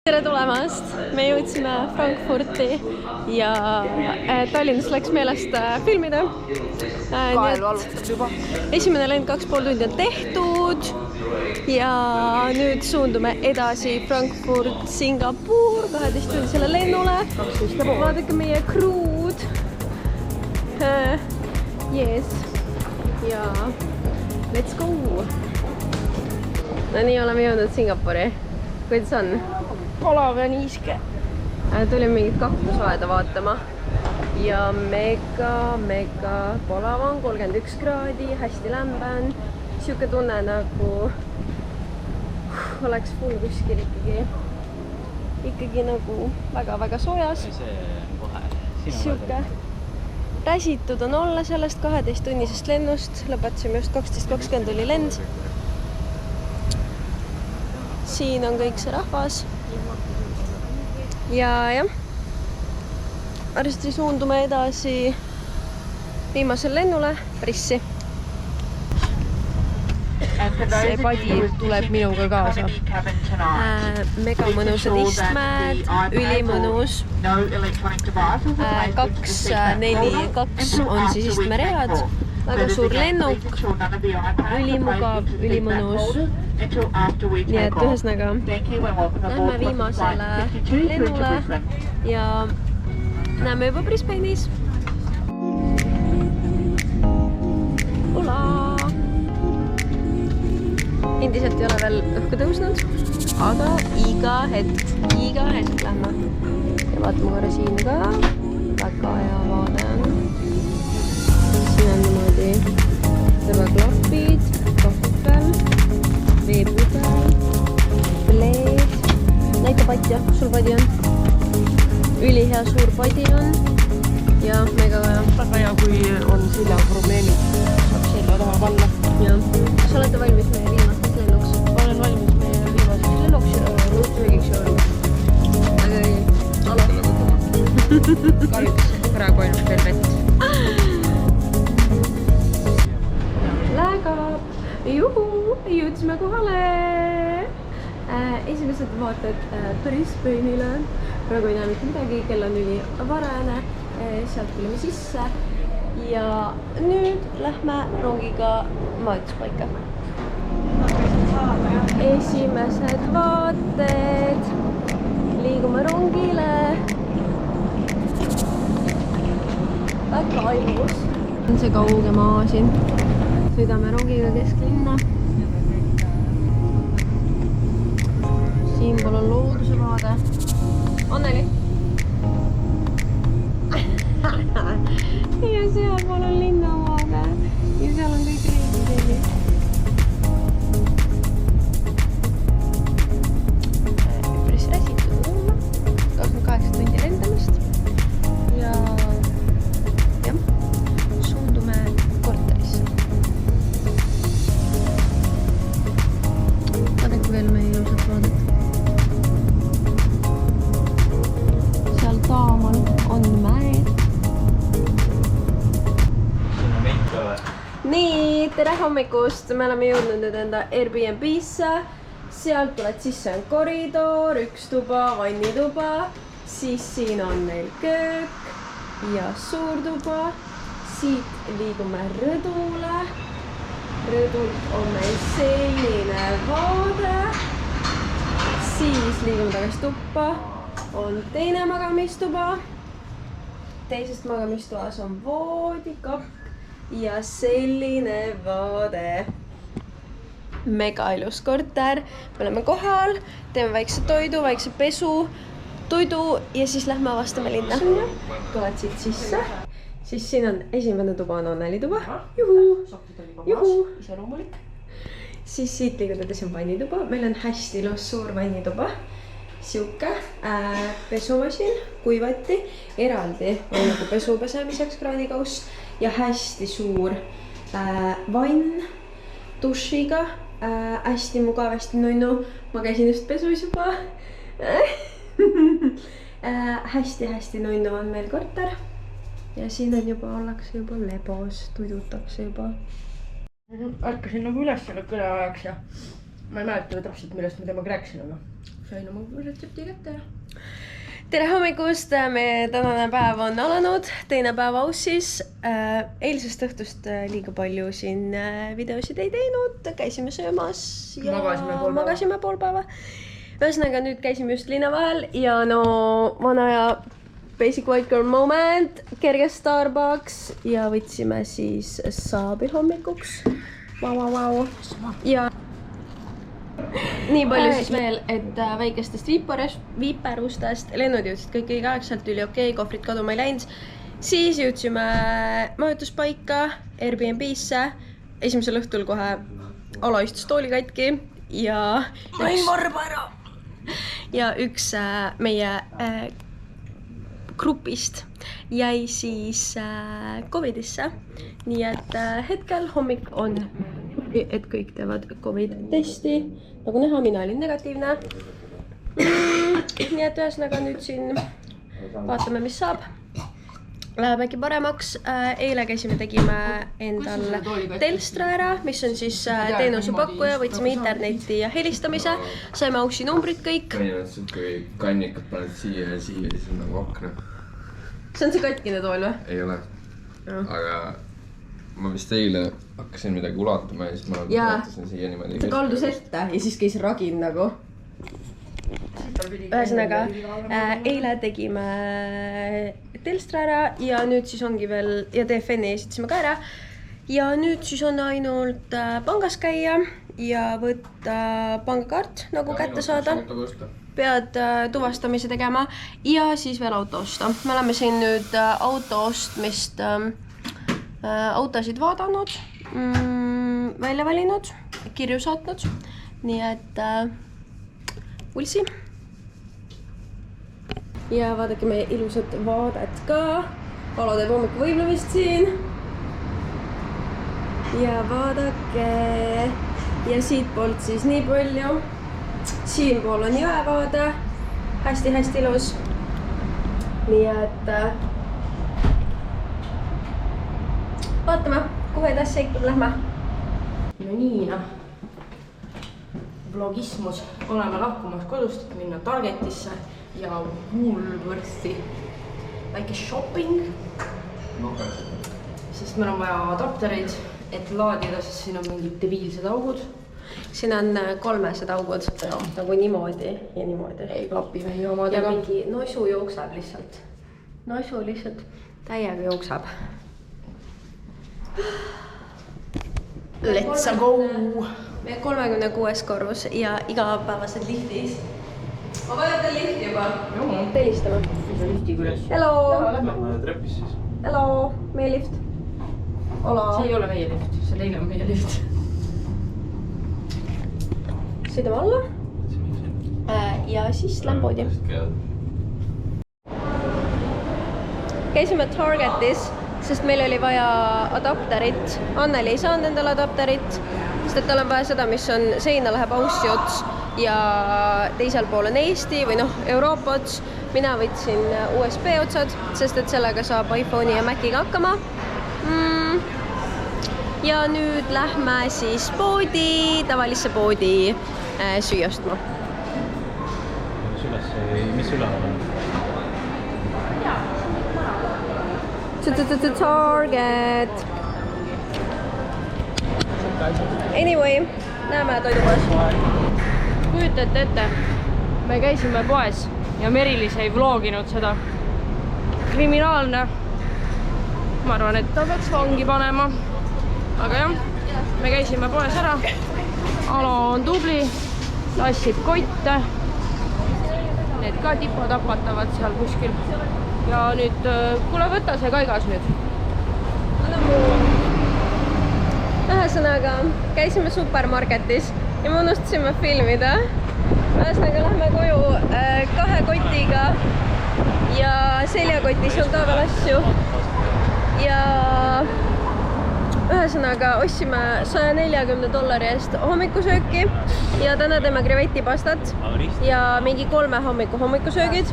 Tere tulemast! Me jõudsime Frankfurti ja Tallinnas läks meelest filmida. Kael valutab juba. Esimene lend 2,5 tundi on tehtud ja nüüd suundume edasi Frankfurt, Singapur 12-tundisele lennule. Vaadake meie kruud. Yes. Ja let's go! No nii oleme jõudnud Singapuri. Kuidas on? Palav ja niiske. Tulin mingit kaktusaeda vaatama ja mega palav on, 31 kraadi, hästi lämbe on. Siuke tunne nagu oleks full kuskil ikkagi nagu väga soojas. Siuke räsitud on olla sellest 12-tunnisest lennust. Lõpetasime just 12.20 oli lend. Siin on kõik see rahvas. Ja jah, varsti suundume edasi viimasel lennule Parissi. See padi tuleb minuga kaasa. Mega mõnusad istmed, ülimõnus. 2-4-2 on siis istmeread. Väga suur lennuk, ülimugav, ülimõnus. Nii et ühesõnaga lähme viimasele lennule ja näeme juba Brisbane'is. Hola! Endiselt ei ole veel õhku tõusnud, aga iga hetk lähme. Ja vaatame korra siin ka. Väga hea vaade on. Siin on niimoodi tõveklapid, kahvel, veepudel, pleed. Näita patja, kus sul padi on? Ülihea suur padi on ja mega hea. Väga hea, kui on sellega probleemid. Saab selja taha panna. Ja. Kas olete valmis meie viimaseks lennuks? Ma olen valmis meie viimaseks lennuks ja ruttuvigiks jooluma. Aga ei. Kahjuks praegu ainult veel vett. Lägab! Juhu! Jõudsime kohale! Esimesed vaatad Brisbane'ile. Praegu ei näe mitte midagi, kell on üli varajane. Sealt tulime sisse. Ja nüüd lähme rongiga majutuspaika. Esimesed vaated. Liigume rongile. Väga ilus. On see kauge maa siin. Sõidame rongiga kesklinna. Siinpool on looduse vaade. Anneli! Ja sealpool on linnavaade. Ja seal on kõik reisiteenid. Üpris räsitud olla. 28 tundi lendamist. Ja jah, suundume korterisse. Vaadake veel meie ilusat vaadet. Seal taamal on mäed. Nii, tere hommikust! Me oleme jõudnud nüüd enda Airbnb-sse. Sealt tuled sisse on koridor, üks tuba, vannituba. Siis siin on meil köök ja suur tuba. Siit liigume rõdule. Rõdult on meil selline vaade. Siis liigume tagasi tuppa. On teine magamistuba. Teisest magamistoas on voodikapp. Ja selline vaade. Mega ilus korter. Me oleme kohal, teeme väikse toidu, väikse pesu, toidu ja siis lähme avastame linna. Tuled siit sisse. Siis siin on esimene tuba on Anneli tuba. Juhu! Siis siit liigutades on vannituba. Meil on hästi ilus suur vannituba. Siuke pesumasin, kuivati. Eraldi on nagu pesu pesemiseks kraanikauss. Ja hästi suur vann dušiga, hästi mugav, hästi nunnu. Ma käisin just pesus juba. Hästi nunnu on meil korter. Ja siin on juba, ollakse juba lebos, tuidutakse juba. Ärkasin nagu üles selle kõne ajaks ja ma ei mäleta täpselt, millest me temaga rääkisin, aga sain oma retsepti kätte ja tere hommikust, meie tänane päev on alanud, teine päev Aussis. Eilsest õhtust liiga palju siin videosid ei teinud, käisime söömas ja magasime pool päeva. Ühesõnaga nüüd käisime just linna vahel ja no vana ja basic white girl moment, kerge Starbucks ja võtsime siis saabi hommikuks. Vau. Ja nii palju siis veel, et väikestest viiperustest lennud jõudsid kõik õigeaegselt, üli okei, kohvrid kaduma ei läinud. Siis jõudsime majutuspaika Airbnb-sse. Esimesel õhtul kohe Ala istus tooli katki ja üks meie grupist jäi siis Covidisse. Nii et hetkel hommik on, et kõik teevad Covid-testi. Nagu näha, mina olin negatiivne. Nii et ühesõnaga nüüd siin vaatame, mis saab. Läheb äkki paremaks. Eile käisime, tegime endal Telstra ära, mis on siis teenusepakkuja. Võtsime interneti ja helistamise. Saime Aussi numbrid kõik. Kannikad paned siia ja siia, siis on nagu akna. See on see katkine tool või? Ei ole. Aga ma vist eile hakkasin midagi ulatama ja siis ma ulatasin siia niimoodi. Ta kaldus ette ja siis käis ragin nagu. Ühesõnaga, eile tegime Telstra ära ja nüüd siis ongi veel, ja TFN-i esitasime ka ära. Ja nüüd siis on ainult pangas käia ja võtta pangakaart nagu kätte saada. Pead tuvastamise tegema ja siis veel auto osta. Me oleme siin nüüd auto ostmist autosid vaadanud, välja valinud, kirju saatnud, nii et we'll see. Ja vaadake meie ilusat vaadet ka. Alo teeb hommiku võimlemist siin. Ja vaadake. Ja siit poolt siis nii palju. Siin pool on jõevaade. Hästi ilus. Nii et vaatame, kuhu edasi lähme. no nii, vlogismus. Oleme lahkumas kodust, et minna Targetisse ja Woolworthi. Väike shopping. Sest meil on vaja adaptereid, et laadida, sest siin on mingid debiilsed augud. Siin on 300 augud, nagu niimoodi ja niimoodi. Ei klapi meie omadega. Ja mingi nosu jookseb lihtsalt. Nosu lihtsalt täiega jookseb. Let's go! Meie 36 korrus ja igapäevased liftis. Ma vajutan lifti juba. Helistame. Lifti küles. Hello! Lähme trepis siis. Hello! Meie lift. Ola. See ei ole meie lift, see leile on meie lift. Sõidame alla. Ja siis lähen poodi. Käisime Targetis, sest meil oli vaja adapterit. Anneli ei saanud endale adapterit, sest et tal on vaja seda, mis on seina läheb Aussi ots ja teisel pool on Eesti või Euroopa ots. Mina võtsin USB otsad, sest et sellega saab iPhone'i ja Maciga hakkama. Ja nüüd lähme siis poodi, tavalisse poodi süüa ostma. Mis üle on? Target. Anyway, näeme toidupoes. Kujutate ette, me käisime poes ja Merilis ei vloginud seda. Kriminaalne. Ma arvan, et ta peaks vangi panema. Aga jah, me käisime poes ära. Alo on tubli, lassib kotte. Need ka tipatapatavad seal kuskil. Ja nüüd, kuule võta see kaigas nüüd. Ühesõnaga, käisime supermarketis ja me unustasime filmida. Ühesõnaga, lähme koju 2 kotiga ja seljakotis on ka veel asju. Ja ühesõnaga, ostsime $140 eest hommikusööki ja täna teeme krevetipastat ja mingi 3 hommikusöögid.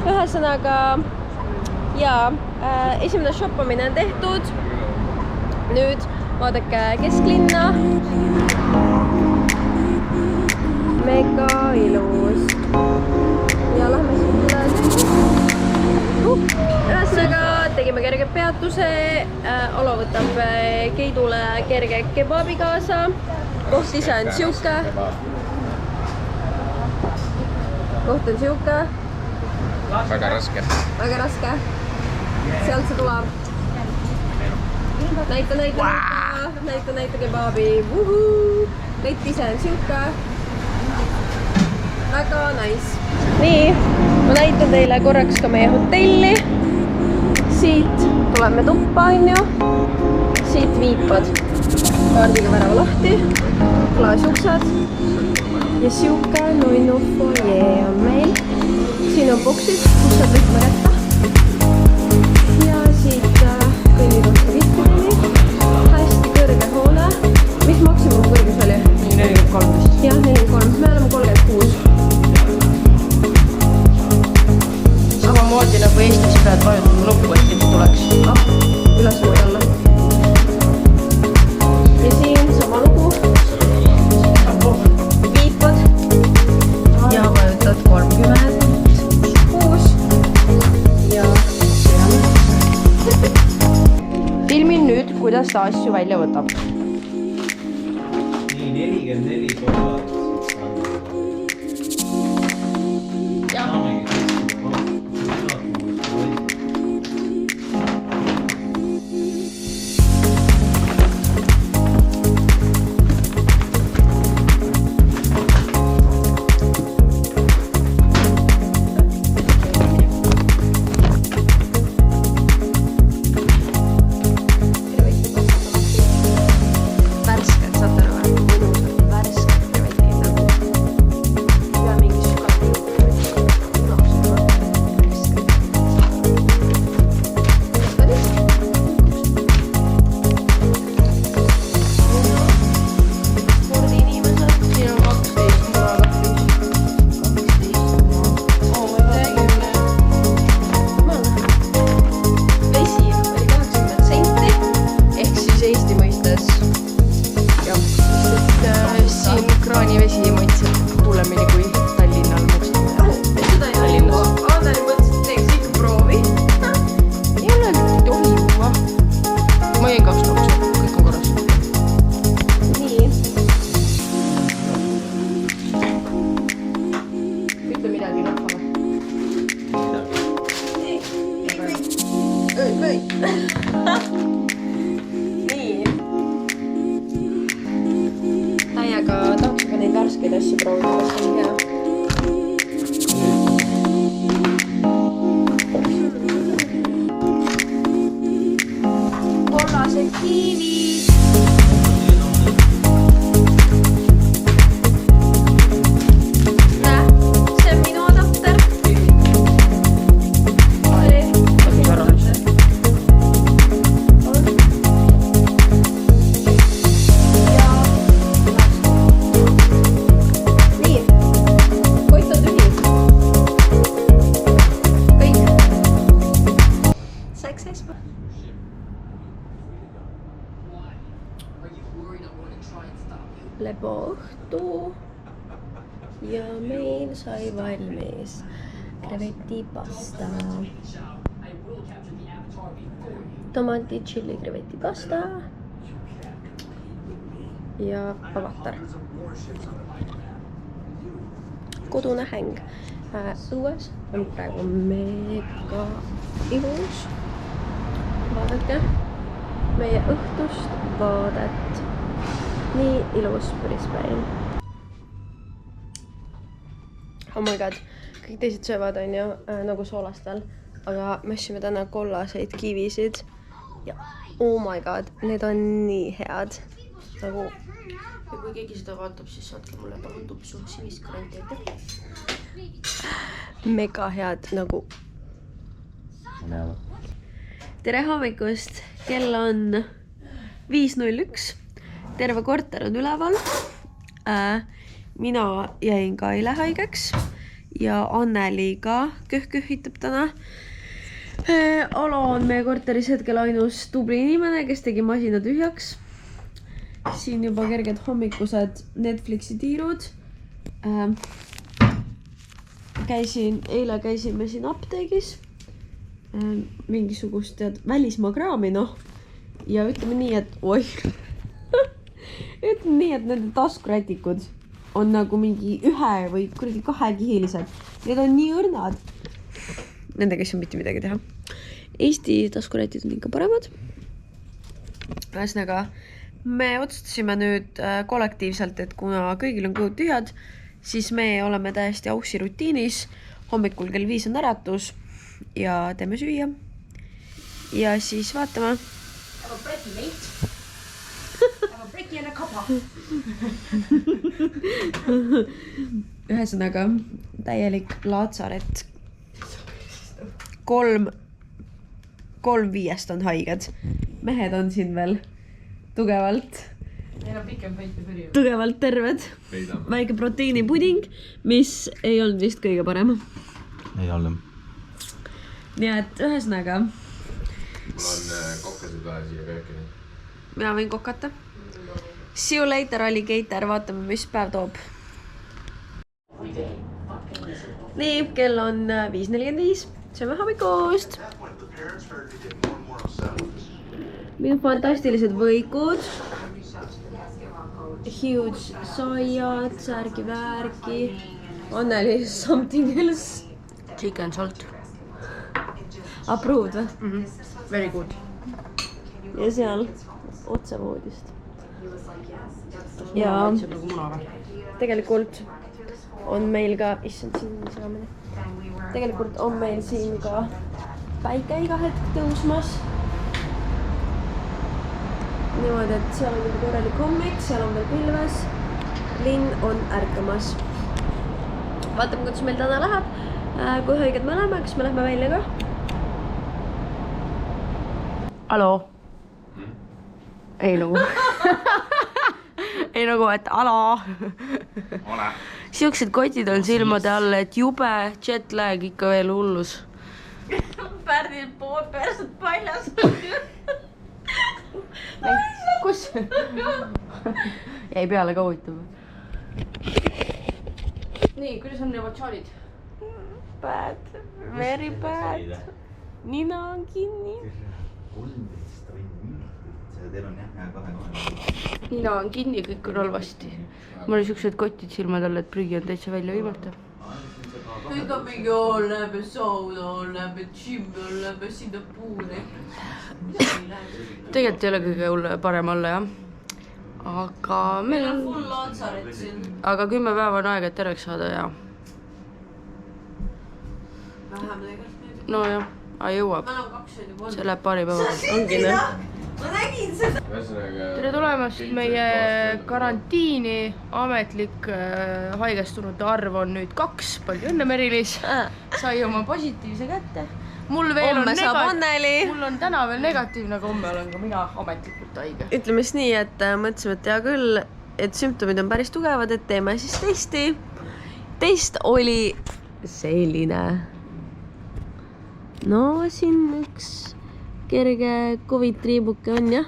Ühesõnaga, esimene shoppamine on tehtud. Nüüd vaadake kesklinna. Mega ilus. toituse. Olo võtab Keidule kerge kebabi kaasa. Koht ise on siuke. Koht on siuke. Väga raske. Väga raske. Sealt see tuleb. Näita kebabi. Lett ise on siuke. Väga nice. Nii, ma näitan teile korraks ka meie hotelli. Siit tuleme tuppa, on ju. Siit viipad. Kaardiga värava lahti. Klaasuksed. Ja siuke nunnu foyer on meil. Siin on boksid, kus saad võtma kätte. Ja siit kõnnikohta vihkuni. Hästi kõrge hoone. Mis maksimum kõrgus oli? 43. Jah, 43. Me oleme 36. Samamoodi nagu Eestis pead vajutama nuppu, et ilmselt tuleks. Ülesmoodi alla. Ja siin sama lugu. Viipad. Ja vajutad 36. Ja seal. Filmin nüüd, kuidas ta asju välja võtab. Nii, 44 000. Värsked, saate aru? Mõnusad värsked krevetid nagu. Ja mingi sügav spordiinimesed. Siin on 12 muralahti. 12. Vesi oli 80 senti. Ehk siis Eesti mõistes. Jah, siin kraanivesi maitseb hullemini kui Tallinnal Mustamäel. Seda ei Tallinnas. Anneli mõtles, et teeks ikka proovi. Ei ole tohi juua. Ma jäin 2 loksu, kõik on korras. Nii. Ütle midagi rahvale. Nii. Täiega tahaks ka neid värskeid asju proovida, kas on hea. Kollased kiivid. Näe, see on minu adapter. Tasus ära lihtsalt. Nii, kott on tühi. Kõik. Successful. Leboõhtu ja meil sai valmis krevetipasta. Tomati, tšilli, krevetipasta ja avatar. Kodune häng. Õues on praegu mega ilus. Vaadake meie õhtust vaadet. Nii ilus Brisbane. Oh my god, kõik teised söövad on ju nagu soolastel, aga me ostsime täna kollaseid kivisid ja oh my god, need on nii head. Nagu, Ja kui keegi seda vaatab, siis saatke mulle palun tupsu sinist-granti, aitäh. mega head nagu. Tere hommikust, kell on 5:01. Terve korter on üleval. Mina jäin ka eile haigeks ja Anneli ka köhköhitab täna. Alo on meie korteris hetkel ainus tubli inimene, kes tegi masina tühjaks. Siin juba kerged hommikused Netflixi tiirud. Eile käisime siin apteegis. mingisugust välismaa kraami, noh. Ja ütleme nii, et ütleme nii, et nende taskurätikud on nagu mingi 1 või 2 kihilised. Need on nii õrnad. Nendega ei saa mitte midagi teha. Eesti taskurätid on ikka paremad. Ühesõnaga, me otsustasime nüüd kollektiivselt, et kuna kõigil on kõhud tühjad, siis me oleme täiesti aussi rutiinis. Hommikul kell 5 on äratus ja teeme süüa. Ja siis vaatame. Have a breaky, mate. Have a breaky and a cuppa. Ühesõnaga, täielik laatsaret. 3 5 on haiged. Mehed on siin veel tugevalt terved. Väike proteiinipuding, mis ei olnud vist kõige parem. Ei olnud. Nii et ühesõnaga. Mul on kokkasid vaja siia köökini. Mina võin kokata. See you later, alligator. Vaatame, mis päev toob. Nii, kell on 5:45. Sööme hommikust. Minu fantastilised võikud. Huge saiad, särgi väärki. Anneli something else. Chicken salt. Approved või? Very good. Ja seal otse voodist. Ja tegelikult on meil ka, issand siin saamine. Tegelikult on meil siin ka päike iga hetk tõusmas. Niimoodi, et seal on korralik hommik, seal on veel pilves. Linn on ärkamas. Vaatame, kuidas meil täna läheb. Kui õiged me oleme, kas me lähme välja ka? Alo. Ei nagu. Ei nagu, et alo. Ole. Siuksed kotid on silmade all, et jube jetlag ikka veel hullus. Pärdil pool persed paljas. Kus? Jäi peale ka huvitav. Nii, kuidas on emotsioonid? Bad. Very bad. Nina on kinni. 13 teil on jah, 2. Nina on kinni, kõik on halvasti. Mul oli siuksed kotid silmad all, et prügi on täitsa välja viimata. Kõik on mingi läbi sauna, läbi džimmi, läbi sinna puuni. Tegelikult ei ole kõige parem olla, jah. Aga meil on... Full laatsaret siin. Aga 10 päeva on aega, et terveks saada, ja... Vähem tegelikult nüüd. No jah, jõuab. Meil on 2 juba. See läheb paari päeva. Ongi, ne? Ma nägin seda. Tere tulemast meie karantiini. Ametlik haigestunute arv on nüüd 2. Palju õnne, Merilis. Sai oma positiivse kätte. Mul on täna veel negatiivne, aga homme olen ka mina ametlikult haige. Ütleme siis nii, et mõtlesime, et hea küll, et sümptomid on päris tugevad, et teeme siis testi. Test oli selline. No siin üks kerge COVID-triibuke on, jah.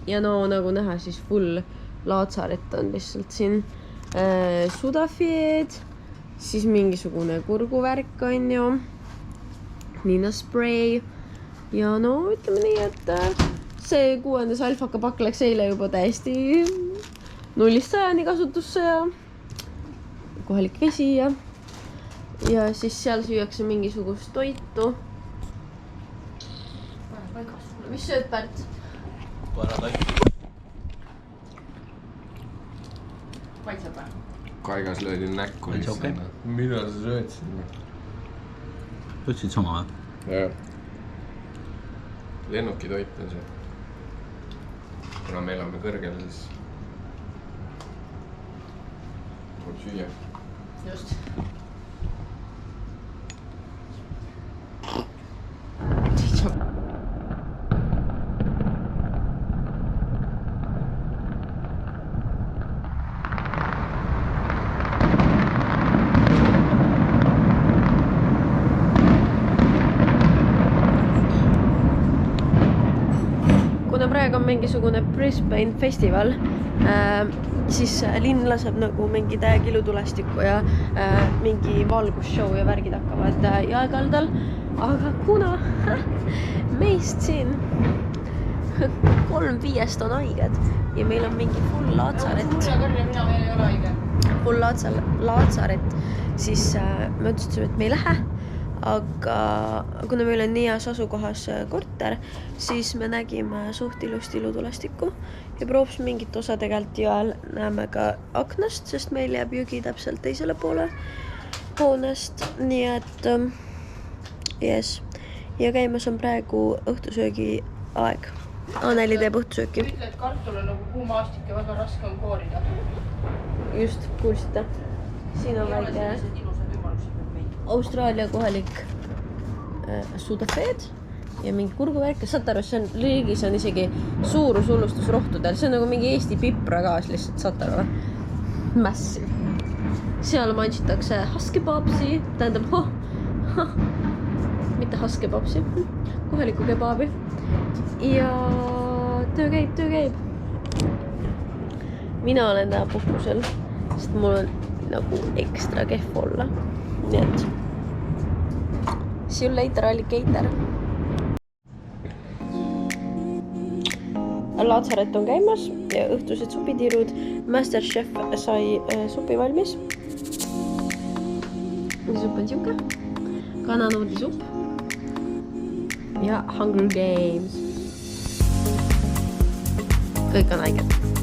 Ja no nagu näha, siis full laatsaret on lihtsalt siin. Sudafeed, siis mingisugune kurguvärk on ju. Nina spray. Ja no ütleme nii, et see 6. alfakapakk läks eile juba täiesti 0-100 kasutusse ja kohalik vesi ja siis seal süüakse mingisugust toitu. Mis sööd, Pärt? Maitseb või? Kaigas löödi näkku lihtsalt. Mida sa sööd siin? Ütlesid sama või? Jah. Lennukitoit on see. Kuna me elame kõrgel, siis tuleb süüa. Just. Praegu on mingisugune Brisbane festival, siis linn laseb nagu mingi täiega ilutulestikku ja mingi valgusshow ja värgid hakkavad jalgaldal. aga kuna meist siin 3-5 on haiged ja meil on mingi full laatsaret, mina veel ei ole haige. full laatsaret, siis me otsustasime, et me ei lähe. Aga kuna meil on nii heas asukohas korter, siis me nägime suht ilusti ilutulestikku ja proovs mingit osa tegelikult jõel näeme ka aknast, sest meil jääb jõgi täpselt teisele poole hoonest, nii et yes. Ja käimas on praegu õhtusöögi aeg. Anneli teeb õhtusööki. Ütle, et kartul on nagu kuum aastik ja väga raske on koorida. Just, kuulsite? Siin on väike Austraalia kohalik sudafeed ja mingi kurguvärk ja saate aru, see on riigis on isegi suurusullustus rohtudel, see on nagu mingi Eesti pipragaas lihtsalt, saate aru või? Massive. Seal manšitakse haskebabsi, tähendab mitte haskebabsi, kohalikku kebaabi ja töö käib. Mina olen täna puhkusel, sest mul on nagu ekstra kehv olla. Nii et see on later alligator. Laatsaret on käimas ja õhtused supitiirud. Masterchef sai supi valmis. Supp on siuke. Kananuudli supp. Ja Hunger Games. Kõik on haiged.